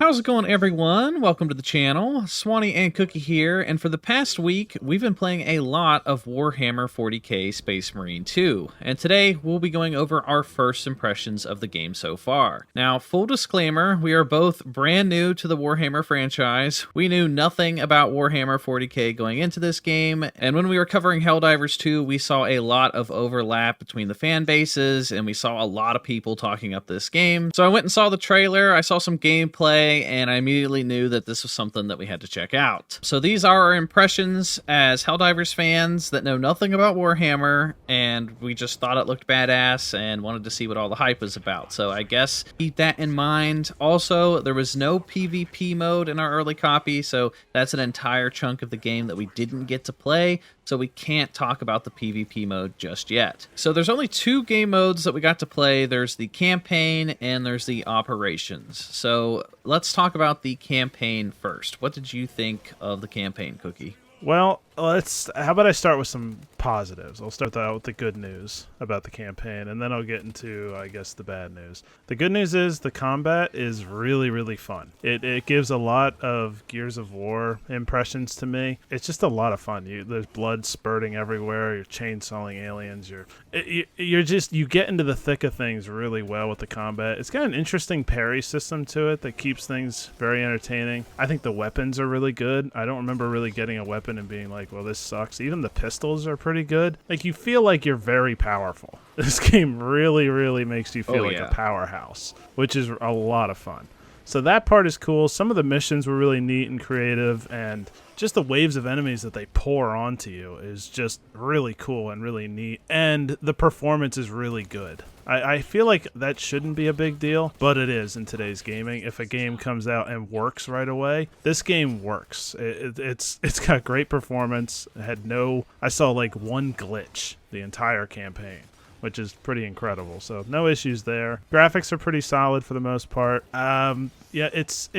How's it going, everyone? Welcome to the channel. Swanee and Cookie here, and for the past week, we've been playing a lot of Warhammer 40k Space Marine 2, and today we'll be going over our first impressions of the game so far. Now, full disclaimer, we are both brand new to the Warhammer franchise. We knew nothing about Warhammer 40k going into this game, and when we were covering Helldivers 2, we saw a lot of overlap between the fan bases, and we saw a lot of people talking up this game. So I went and saw the trailer, I saw some gameplay, and I immediately knew that this was something that we had to check out. So these are our impressions as Helldivers fans that know nothing about Warhammer, and we just thought it looked badass and wanted to see what all the hype was about. So I guess keep that in mind. Also, there was no PvP mode in our early copy, so that's an entire chunk of the game that we didn't get to play, so we can't talk about the PvP mode just yet. So there's only two game modes that we got to play. There's the campaign and there's the operations. So let's talk about the campaign first. What did you think of the campaign, Cookie? Well, how about I start with some positives? I'll start out with the good news about the campaign, and then I'll get into, I guess, the bad news. The good news is the combat is really, really fun. It gives a lot of Gears of War impressions to me. It's just a lot of fun. There's blood spurting everywhere. You're chainsawing aliens. You get into the thick of things really well with the combat. It's got an interesting parry system to it that keeps things very entertaining. I think the weapons are really good. I don't remember really getting a weapon and being like, well, this sucks. Even the pistols are pretty good. Like, you feel like you're very powerful. This game really, really makes you feel like a powerhouse, which is a lot of fun. So that part is cool. Some of the missions were really neat and creative, and just the waves of enemies that they pour onto you is just really cool and really neat. And the performance is really good. I feel like that shouldn't be a big deal, but it is in today's gaming. If a game comes out and works right away, this game works. It's got great performance. I saw like one glitch the entire campaign, which is pretty incredible. So no issues there. Graphics are pretty solid for the most part. Yeah, it's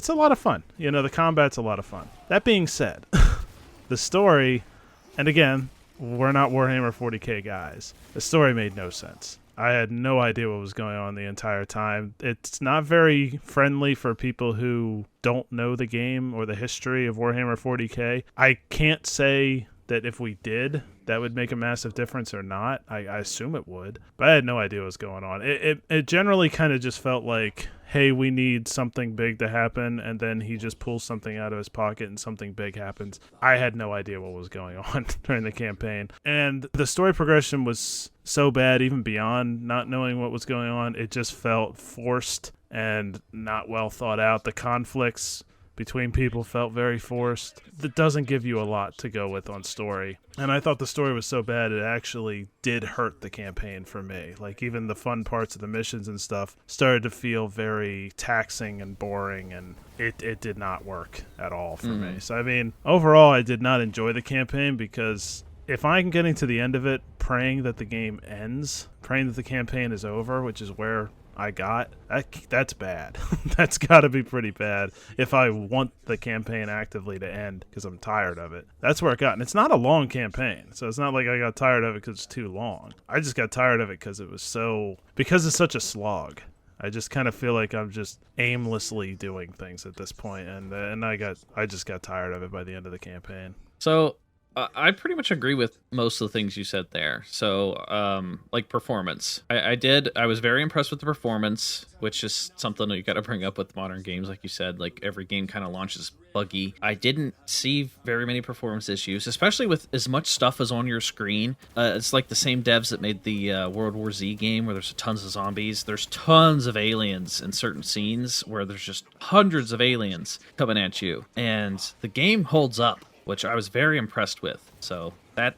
a lot of fun. You know, the combat's a lot of fun. That being said, the story, and again, we're not Warhammer 40k guys. The story made no sense. I had no idea what was going on the entire time. It's not very friendly for people who don't know the game or the history of Warhammer 40k. I can't say that if we did, that would make a massive difference or not. I assume it would, but I had no idea what was going on. It generally kind of just felt like, hey, we need something big to happen, and then he just pulls something out of his pocket and something big happens. I had no idea what was going on during the campaign. And the story progression was so bad, even beyond not knowing what was going on. It just felt forced and not well thought out. The conflicts between people felt very forced. That doesn't give you a lot to go with on story. And I thought the story was so bad it actually did hurt the campaign for me. Like, even the fun parts of the missions and stuff started to feel very taxing and boring, and it did not work at all for me. So, I mean, overall, I did not enjoy the campaign because if I'm getting to the end of it praying that the game ends, praying that the campaign is over, which is where I got, that's bad. That's got to be pretty bad if I want the campaign actively to end because I'm tired of it. That's where it got. And it's not a long campaign, so it's not like I got tired of it because it's too long. I just got tired of it because it's such a slog. I just kind of feel like I'm just aimlessly doing things at this point, and I just got tired of it by the end of the campaign. So I pretty much agree with most of the things you said there. So, like performance. I was very impressed with the performance, which is something that you got to bring up with modern games. Like you said, like every game kind of launches buggy. I didn't see very many performance issues, especially with as much stuff as on your screen. It's like the same devs that made the World War Z game where there's tons of zombies. There's tons of aliens in certain scenes where there's just hundreds of aliens coming at you. And the game holds up, which I was very impressed with. So that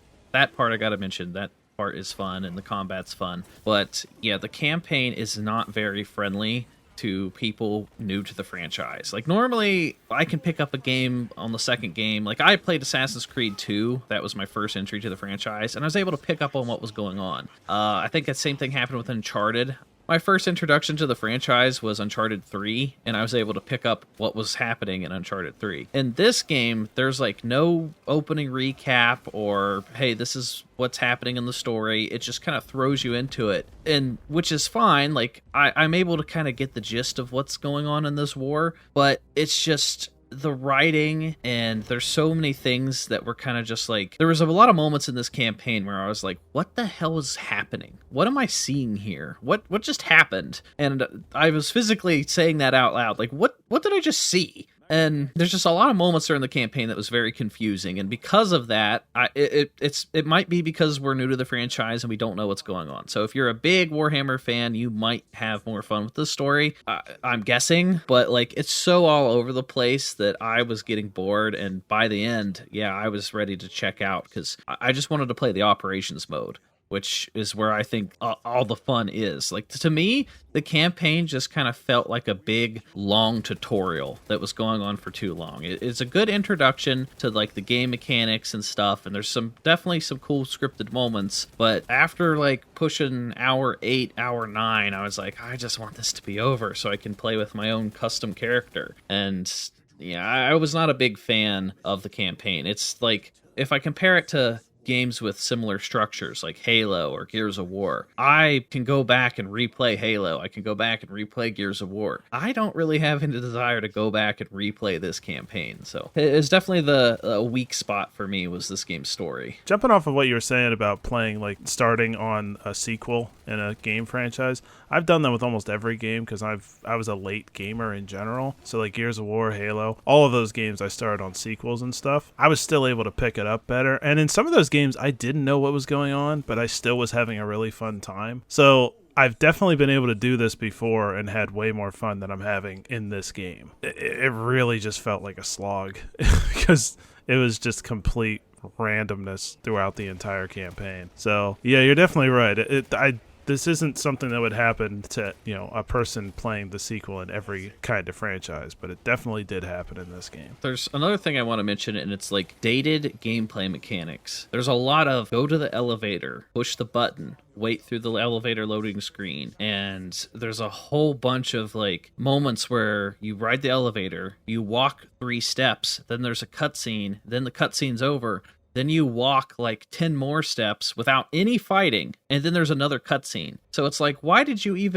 part I gotta mention, that part is fun and the combat's fun. But yeah, the campaign is not very friendly to people new to the franchise. Like, normally I can pick up a game on the second game. Like, I played Assassin's Creed 2. That was my first entry to the franchise, and I was able to pick up on what was going on. I think that same thing happened with Uncharted. my first introduction to the franchise was Uncharted 3, and I was able to pick up what was happening in Uncharted 3. In this game, there's like no opening recap or, hey, this is what's happening in the story. It just kind of throws you into it, and which is fine. Like, I'm able to kind of get the gist of what's going on in this war, but it's just the writing, and there's so many things that were kind of just like, there was a lot of moments in this campaign where I was like, what the hell is happening? What am I seeing here? What just happened? And I was physically saying that out loud, like, what did I just see? And there's just a lot of moments during the campaign that was very confusing, and because of that, it might be because we're new to the franchise and we don't know what's going on. So if you're a big Warhammer fan, you might have more fun with the story, I'm guessing, but like, it's so all over the place that I was getting bored, and by the end, yeah, I was ready to check out because I just wanted to play the operations mode, which is where I think all the fun is. Like, to me, the campaign just kind of felt like a big, long tutorial that was going on for too long. It's a good introduction to, like, the game mechanics and stuff, and there's definitely some cool scripted moments, but after, like, pushing hour 8, hour 9, I was like, I just want this to be over so I can play with my own custom character. And yeah, I was not a big fan of the campaign. It's like, if I compare it to games with similar structures like Halo or Gears of War, I can go back and replay Halo. I can go back and replay Gears of War. I don't really have any desire to go back and replay this campaign. So it's definitely the weak spot for me was this game's story. Jumping off of what you were saying about playing, like, starting on a sequel in a game franchise, I've done that with almost every game because I was a late gamer in general. So like Gears of War, Halo, all of those games I started on sequels and stuff. I was still able to pick it up better. And in some of those games, I didn't know what was going on, but I still was having a really fun time. So I've definitely been able to do this before and had way more fun than I'm having in this game. It really just felt like a slog because it was just complete randomness throughout the entire campaign. So yeah, you're definitely right. This isn't something that would happen to, a person playing the sequel in every kind of franchise, but it definitely did happen in this game. There's another thing I want to mention, and it's like dated gameplay mechanics. There's a lot of go to the elevator, push the button, wait through the elevator loading screen, and there's a whole bunch of like moments where you ride the elevator, you walk 3 steps, then there's a cutscene, then the cutscene's over. Then you walk like 10 more steps without any fighting, and then there's another cutscene. So it's like, why did we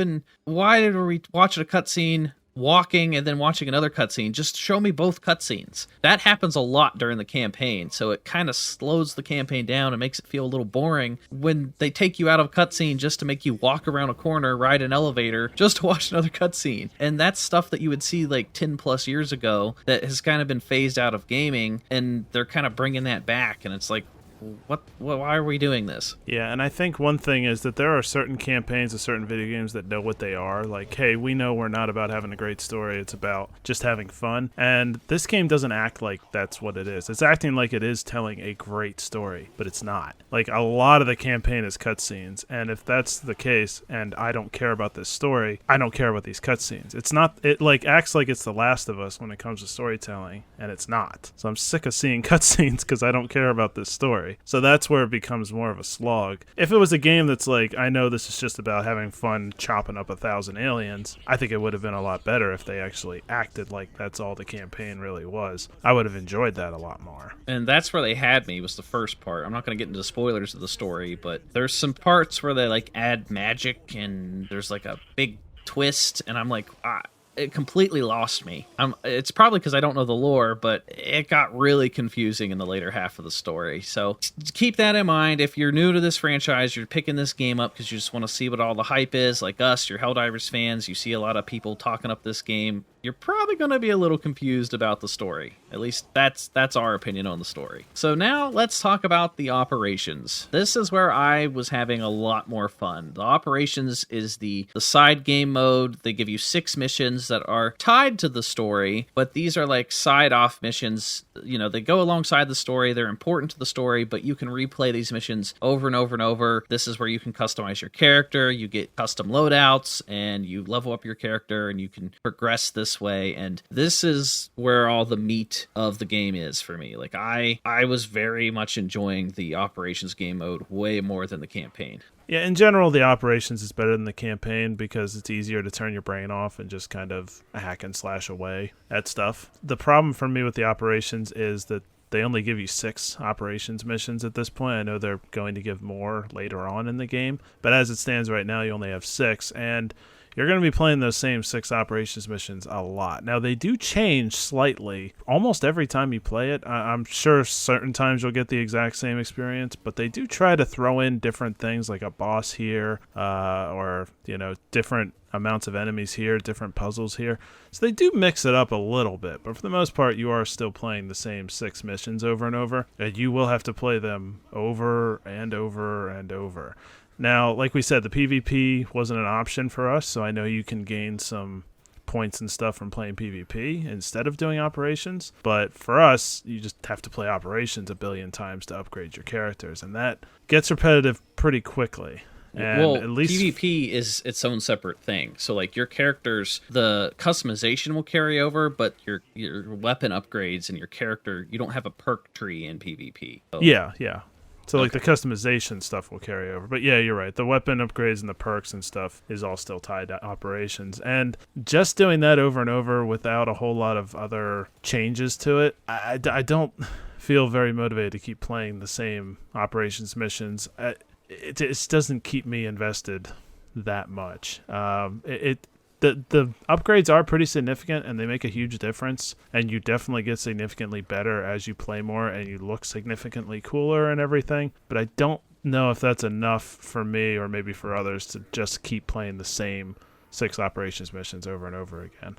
watch a cutscene walking and then watching another cutscene? Just show me both cutscenes. That happens a lot during the campaign, so it kind of slows the campaign down and makes it feel a little boring when they take you out of a cutscene just to make you walk around a corner, ride an elevator, just to watch another cutscene. And that's stuff that you would see like 10 plus years ago that has kind of been phased out of gaming, and they're kind of bringing that back, and it's like, why are we doing this? Yeah, and I think one thing is that there are certain campaigns of certain video games that know what they are. Like, hey, we know we're not about having a great story. It's about just having fun. And this game doesn't act like that's what it is. It's acting like it is telling a great story, but it's not. Like, a lot of the campaign is cutscenes. And if that's the case, and I don't care about this story, I don't care about these cutscenes. It like acts like it's The Last of Us when it comes to storytelling, and it's not. So I'm sick of seeing cutscenes because I don't care about this story. So that's where it becomes more of a slog. If it was a game that's like, I know this is just about having fun chopping up 1,000 aliens, I think it would have been a lot better if they actually acted like that's all the campaign really was. I would have enjoyed that a lot more. And that's where they had me, was the first part. I'm not going to get into spoilers of the story, but there's some parts where they like add magic and there's like a big twist, and I'm like, it completely lost me. It's probably because I don't know the lore, but it got really confusing in the later half of the story. So keep that in mind. If you're new to this franchise, you're picking this game up because you just want to see what all the hype is, like us, you're Helldivers fans, you see a lot of people talking up this game, you're probably going to be a little confused about the story. At least that's our opinion on the story. So now let's talk about the operations. This is where I was having a lot more fun. The operations is the side game mode. They give you 6 missions that are tied to the story, but these are like side off missions. They go alongside the story. They're important to the story, but you can replay these missions over and over and over. This is where you can customize your character. You get custom loadouts, and you level up your character, and you can progress this this way, and this is where all the meat of the game is for me. Like I was very much enjoying the operations game mode way more than the campaign. Yeah, in general, the operations is better than the campaign because it's easier to turn your brain off and just kind of hack and slash away at stuff. The problem for me with the operations is that they only give you 6 operations missions at this point. I know they're going to give more later on in the game, but as it stands right now, you only have 6, and you're going to be playing those same 6 operations missions a lot. Now, they do change slightly almost every time you play it. I'm sure certain times you'll get the exact same experience, but they do try to throw in different things like a boss here or, different amounts of enemies here, different puzzles here. So they do mix it up a little bit, but for the most part, you are still playing the same 6 missions over and over, and you will have to play them over and over and over. Now, like we said, the PvP wasn't an option for us, so I know you can gain some points and stuff from playing PvP instead of doing operations. But for us, you just have to play operations a billion times to upgrade your characters, and that gets repetitive pretty quickly. And well, at least PvP is its own separate thing. So, like, your characters, the customization will carry over, but your weapon upgrades and your character, you don't have a perk tree in PvP. So. Yeah. So, like, the customization stuff will carry over. But, yeah, you're right. The weapon upgrades and the perks and stuff is all still tied to operations. And just doing that over and over without a whole lot of other changes to it, I don't feel very motivated to keep playing the same operations missions. It just doesn't keep me invested that much. The upgrades are pretty significant, and they make a huge difference, and you definitely get significantly better as you play more, and you look significantly cooler and everything, but I don't know if that's enough for me or maybe for others to just keep playing the same 6 operations missions over and over again.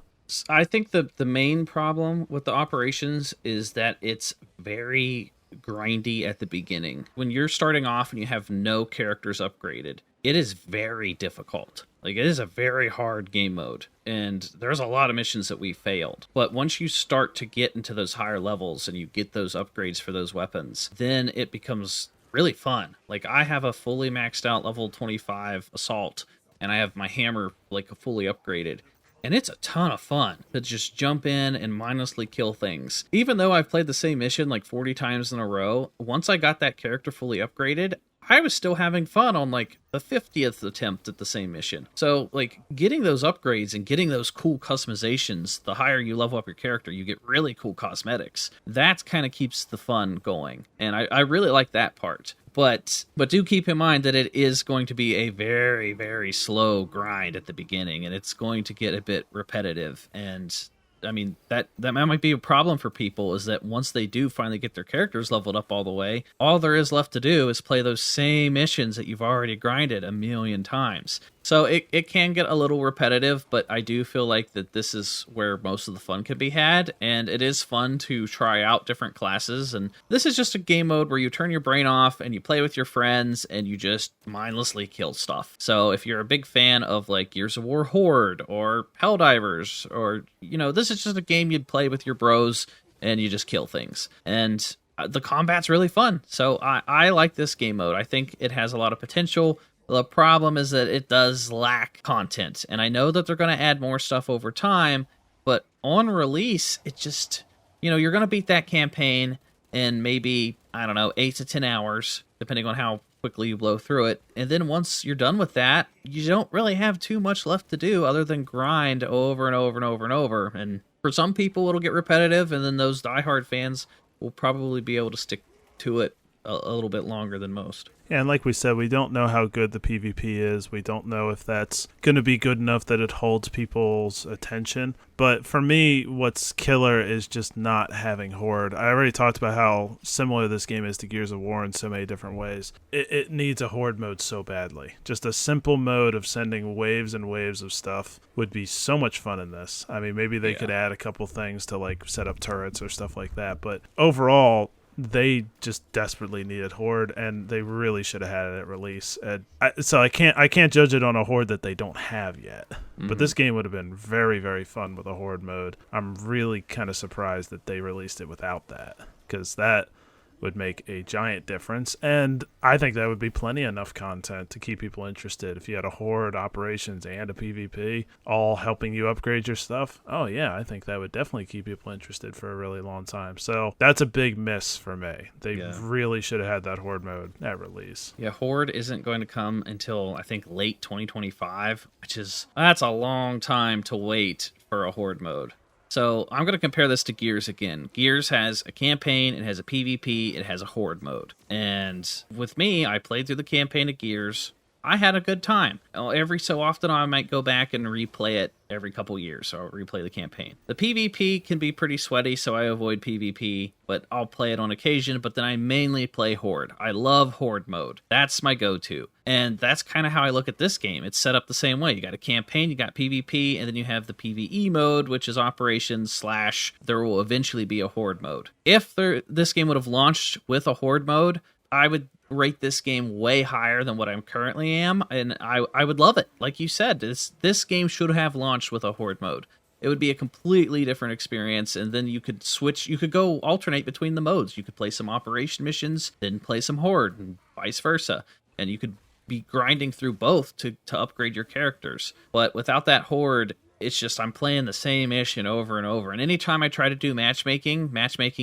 I think the main problem with the operations is that it's very grindy at the beginning. When you're starting off and you have no characters upgraded, it is very difficult. Like, it is a very hard game mode, and there's a lot of missions that we failed. But once you start to get into those higher levels and you get those upgrades for those weapons, then it becomes really fun. Like, I have a fully maxed out level 25 assault, and I have my hammer, like, fully upgraded. And it's a ton of fun to just jump in and mindlessly kill things. Even though I've played the same mission like 40 times in a row, once I got that character fully upgraded, I was still having fun on like the 50th attempt at the same mission. So like getting those upgrades and getting those cool customizations, the higher you level up your character, you get really cool cosmetics. That kind of keeps the fun going. And I really like that part. But do keep in mind that it is going to be a very, very slow grind at the beginning, and it's going to get a bit repetitive. And I mean, that might be a problem for people, is that once they do finally get their characters leveled up all the way, all there is left to do is play those same missions that you've already grinded a million times. So it can get a little repetitive, but I do feel like that this is where most of the fun can be had, and it is fun to try out different classes. And this is just a game mode where you turn your brain off and you play with your friends and you just mindlessly kill stuff. So if you're a big fan of like Gears of War Horde or Helldivers, or, this is just a game you'd play with your bros and you just kill things. And the combat's really fun. So I like this game mode. I think it has a lot of potential. The problem is that it does lack content, and I know that they're going to add more stuff over time, but on release, it just, you're going to beat that campaign in maybe, 8 to 10 hours, depending on how quickly you blow through it. And then once you're done with that, you don't really have too much left to do other than grind over and over and over and over. And for some people, it'll get repetitive, and then those diehard fans will probably be able to stick to it a little bit longer than most. Yeah, and like we said, we don't know how good the PvP is. We don't know if that's going to be good enough that it holds people's attention. But for me, what's killer is just not having Horde. I already talked about how similar this game is to Gears of War in so many different ways. It needs a Horde mode so badly. Just a simple mode of sending waves and waves of stuff would be so much fun in this. I mean, maybe they could add a couple things to like set up turrets or stuff like that. But overall, they just desperately needed Horde, and they really should have had it at release. So I can't judge it on a Horde that they don't have yet. Mm-hmm. But this game would have been very, very fun with a Horde mode. I'm really kind of surprised that they released it without that, because that would make a giant difference. And I think that would be plenty enough content to keep people interested. If you had a horde, operations, and a PvP all helping you upgrade your stuff, oh yeah, I think that would definitely keep people interested for a really long time. So that's a big miss for me. They really should have had that horde mode at release. Yeah, horde isn't going to come until I think late 2025, that's a long time to wait for a horde mode. So I'm going to compare this to Gears again. Gears has a campaign, it has a PvP, it has a horde mode. And with me, I played through the campaign of Gears. I had a good time. Every so often, I might go back and replay it every couple years, so I'll replay the campaign. The PvP can be pretty sweaty, so I avoid PvP, but I'll play it on occasion, but then I mainly play Horde. I love Horde mode. That's my go-to. And that's kind of how I look at this game. It's set up the same way. You got a campaign, you got PvP, and then you have the PvE mode, which is operations / there will eventually be a Horde mode. If this game would have launched with a Horde mode, I would rate this game way higher than what I currently am, and I would love it. Like you said, this game should have launched with a horde mode. It would be a completely different experience, and then you could switch, you could go alternate between the modes. You could play some operation missions, then play some horde, and vice versa. And you could be grinding through both to upgrade your characters. But without that horde, it's just I'm playing the same mission over and over. And anytime I try to do matchmaking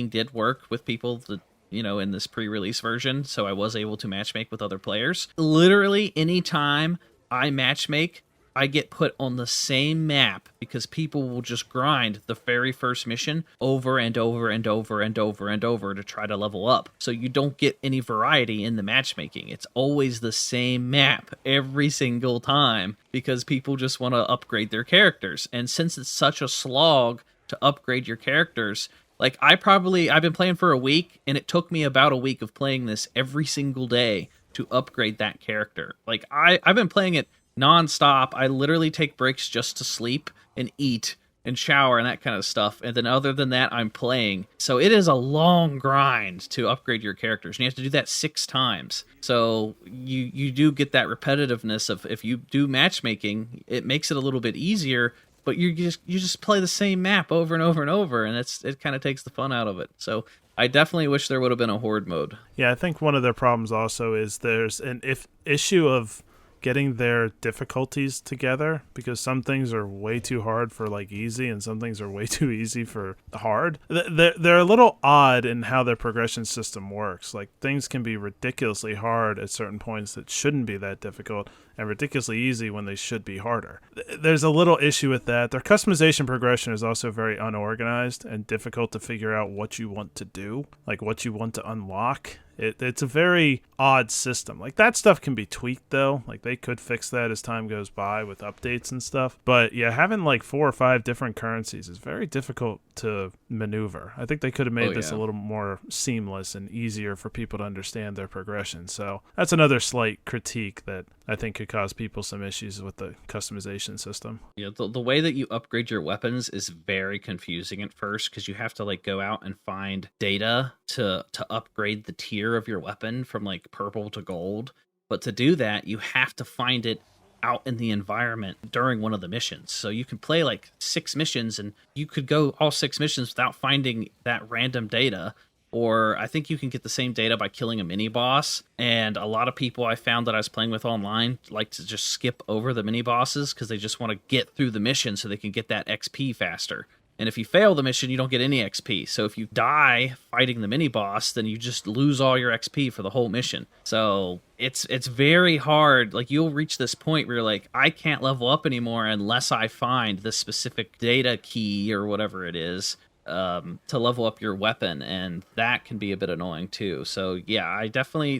did work with people that, in this pre-release version, so I was able to matchmake with other players. Literally, anytime I matchmake, I get put on the same map because people will just grind the very first mission over and over and over and over and over to try to level up. So you don't get any variety in the matchmaking. It's always the same map every single time because people just want to upgrade their characters. And since it's such a slog to upgrade your characters, like, I've been playing for a week, and it took me about a week of playing this every single day to upgrade that character. Like, I've been playing it nonstop. I literally take breaks just to sleep and eat and shower and that kind of stuff. And then other than that, I'm playing. So it is a long grind to upgrade your characters. And you have to do that 6 times. So you do get that repetitiveness of, if you do matchmaking, it makes it a little bit easier. But you just play the same map over and over and over, and it kind of takes the fun out of it. So I definitely wish there would have been a horde mode. Yeah, I think one of their problems also is there's an issue of getting their difficulties together, because some things are way too hard for like easy and some things are way too easy for hard. They're a little odd in how their progression system works. Like, things can be ridiculously hard at certain points that shouldn't be that difficult, and ridiculously easy when they should be harder. There's a little issue with that. Their customization progression is also very unorganized and difficult to figure out what you want to do, like what you want to unlock. It's a very odd system. Like, that stuff can be tweaked, though. Like, they could fix that as time goes by with updates and stuff. But yeah, having like 4 or 5 different currencies is very difficult to maneuver. I think they could have made this a little more seamless and easier for people to understand their progression. So that's another slight critique that I think could cause people some issues with the customization system. Yeah, the way that you upgrade your weapons is very confusing at first, because you have to like go out and find data to upgrade the tier of your weapon from like purple to gold. But to do that, you have to find it out in the environment during one of the missions. So you can play like 6 missions, and you could go all 6 missions without finding that random data. Or I think you can get the same data by killing a mini boss. And a lot of people I found that I was playing with online like to just skip over the mini bosses because they just want to get through the mission so they can get that XP faster. And if you fail the mission, you don't get any XP. So if you die fighting the mini boss, then you just lose all your XP for the whole mission. So it's very hard. Like, you'll reach this point where you're like, I can't level up anymore unless I find this specific data key or whatever it is to level up your weapon, and that can be a bit annoying too. So yeah,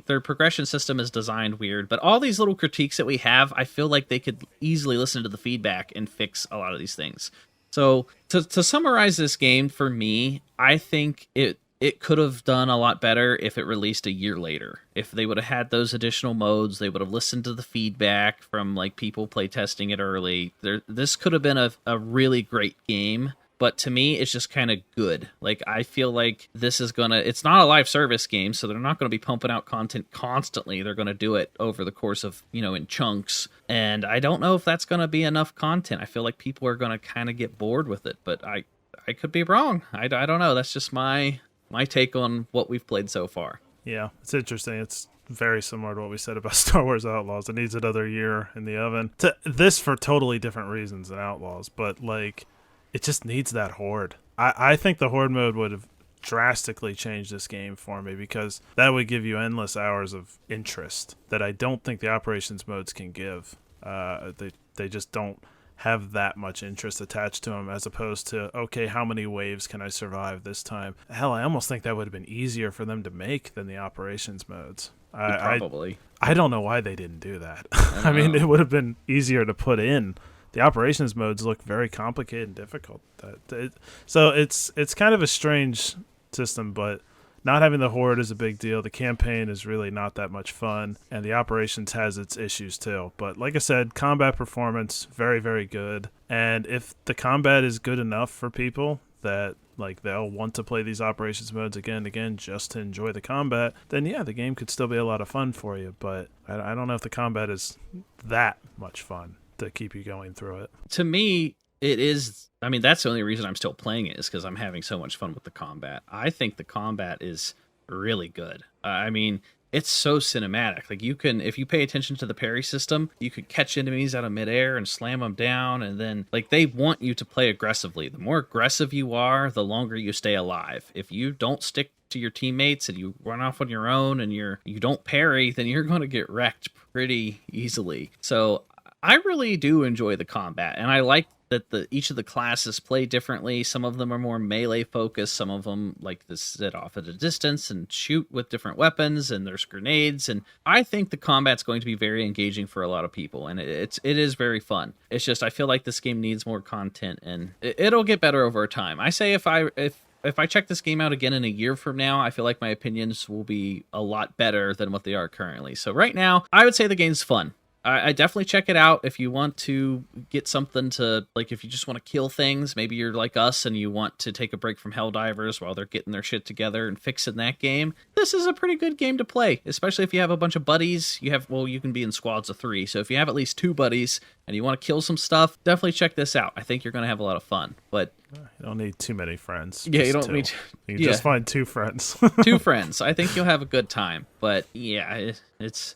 their progression system is designed weird, but all these little critiques that we have, I feel like they could easily listen to the feedback and fix a lot of these things. So to summarize this game for me, I think it could have done a lot better if it released a year later. If they would have had those additional modes, they would have listened to the feedback from like people playtesting it early. This could have been a really great game. But to me, it's just kind of good. Like, I feel like this is it's not a live service game, so they're not going to be pumping out content constantly. They're going to do it over the course of, in chunks. And I don't know if that's going to be enough content. I feel like people are going to kind of get bored with it, but I could be wrong. I don't know. That's just my my take on what we've played so far. Yeah, it's interesting. It's very similar to what we said about Star Wars Outlaws. It needs another year in the oven. This for totally different reasons than Outlaws, but like, it just needs that Horde. I think the Horde mode would have drastically changed this game for me, because that would give you endless hours of interest that I don't think the operations modes can give. They just don't have that much interest attached to them, as opposed to, okay, how many waves can I survive this time? Hell, I almost think that would have been easier for them to make than the operations modes. Probably. I don't know why they didn't do that. I mean, it would have been easier to put in. The operations modes look very complicated and difficult. So it's kind of a strange system, but not having the Horde is a big deal. The campaign is really not that much fun, and the operations has its issues too. But like I said, combat performance, very, very good. And if the combat is good enough for people that like they'll want to play these operations modes again and again just to enjoy the combat, then yeah, the game could still be a lot of fun for you. But I don't know if the combat is that much fun to keep you going through it. To me, it is. I mean, that's the only reason I'm still playing it, is because I'm having so much fun with the combat. I think the combat is really good. I mean, it's so cinematic. Like, you can, if you pay attention to the parry system, you could catch enemies out of midair and slam them down, and then, like, they want you to play aggressively. The more aggressive you are, the longer you stay alive. If you don't stick to your teammates and you run off on your own and you don't parry, then you're going to get wrecked pretty easily. So I really do enjoy the combat, and I like that each of the classes play differently. Some of them are more melee focused. Some of them like to sit off at a distance and shoot with different weapons, and there's grenades. And I think the combat's going to be very engaging for a lot of people, and it is very fun. It's just, I feel like this game needs more content, and it'll get better over time. I say if I check this game out again in a year from now, I feel like my opinions will be a lot better than what they are currently. So right now, I would say the game's fun. I definitely check it out if you want to get something to, like, if you just want to kill things. Maybe you're like us and you want to take a break from Helldivers while they're getting their shit together and fixing that game. This is a pretty good game to play, especially if you have a bunch of buddies. You can be in squads of 3. So if you have at least 2 buddies and you want to kill some stuff, definitely check this out. I think you're going to have a lot of fun. But you don't need too many friends. Yeah, you don't need. You can just find 2 friends. 2 friends. I think you'll have a good time. But yeah, it's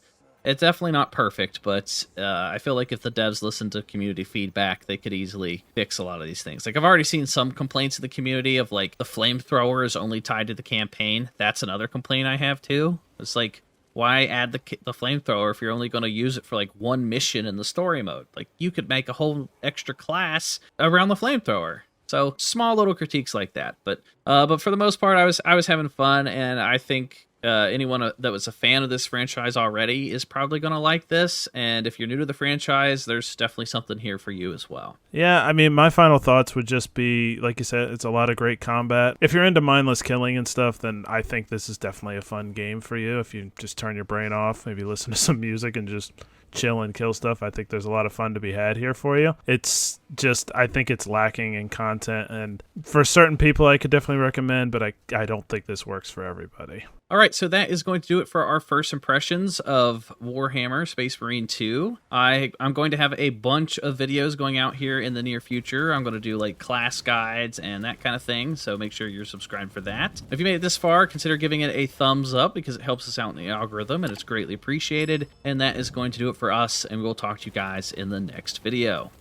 definitely not perfect, but I feel like if the devs listen to community feedback, they could easily fix a lot of these things. Like, I've already seen some complaints in the community of, like, the flamethrower is only tied to the campaign. That's another complaint I have, too. It's like, why add the flamethrower if you're only going to use it for, like, one mission in the story mode? Like, you could make a whole extra class around the flamethrower. So, small little critiques like that. But for the most part, I was having fun, and I think anyone that was a fan of this franchise already is probably going to like this. And if you're new to the franchise, there's definitely something here for you as well. Yeah, I mean, my final thoughts would just be, like you said, it's a lot of great combat. If you're into mindless killing and stuff, then I think this is definitely a fun game for you. If you just turn your brain off, maybe listen to some music and just chill and kill stuff, I think there's a lot of fun to be had here for you. It's just, I think it's lacking in content, and for certain people I could definitely recommend, but I don't think this works for everybody. All right, so that is going to do it for our first impressions of Warhammer Space Marine 2. I'm going to have a bunch of videos going out here in the near future. I'm going to do like class guides and that kind of thing, so make sure you're subscribed for that. If you made it this far, consider giving it a thumbs up because it helps us out in the algorithm and it's greatly appreciated. And that is going to do it for us, and we'll talk to you guys in the next video.